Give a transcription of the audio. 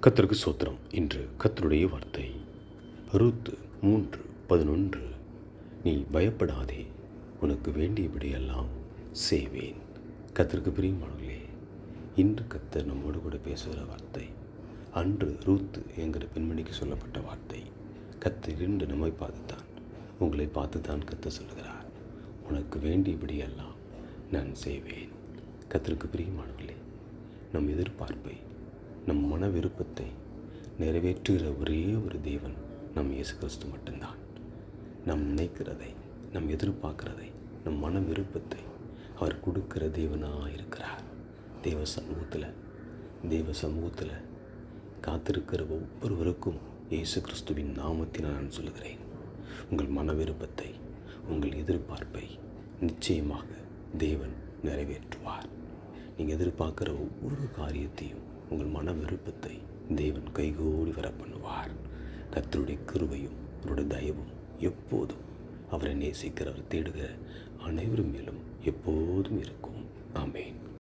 கர்த்தருக்கு ஸ்தோத்திரம். இன்று கர்த்தருடைய வார்த்தை ரூத் 3:11. நீ பயப்படாதே, உனக்கு வேண்டியபடியெல்லாம் செய்வேன். கர்த்தருக்கு பிரியமானவர்களே, இன்று கர்த்தர் நம்மோடு கூட பேசுகிற வார்த்தை அன்று ரூத் என்கிற பெண்மணிக்கு சொல்லப்பட்ட வார்த்தை. கர்த்தர் இன்று நம்மை பார்த்துத்தான், உங்களை பார்த்துத்தான் கர்த்தர் சொல்லுகிறார், உனக்கு வேண்டியபடியெல்லாம் நான் செய்வேன். கர்த்தருக்கு பிரியமானவர்களே, நம் எதிர்பார்ப்பை, நம் மன விருப்பத்தை நிறைவேற்றுகிற ஒரே ஒரு தேவன் நம் இயேசு கிறிஸ்து மட்டும்தான். நாம் நினைக்கிறதை, நம் எதிர்பார்க்கிறதை, நம் மன விருப்பத்தை அவர் கொடுக்கிற தேவனாக இருக்கிறார். தேவ சமூகத்தில் காத்திருக்கிற ஒவ்வொருவருக்கும் இயேசு கிறிஸ்துவின் நாமத்தில் நான் சொல்லுகிறேன், உங்கள் மன விருப்பத்தை, உங்கள் எதிர்பார்ப்பை நிச்சயமாக தேவன் நிறைவேற்றுவார். நீங்கள் எதிர்பார்க்குற ஒவ்வொரு காரியத்தையும், உங்கள் மன விருப்பத்தை தேவன் கைகூடி வர பண்ணுவார். கர்த்தருடைய கிருபையும் அவருடைய தயவும் எப்போதும் அவரை நேசிக்கிறவர் தேடுகிற அனைவரும் மேலும் எப்போதும் இருக்கும். ஆமென்.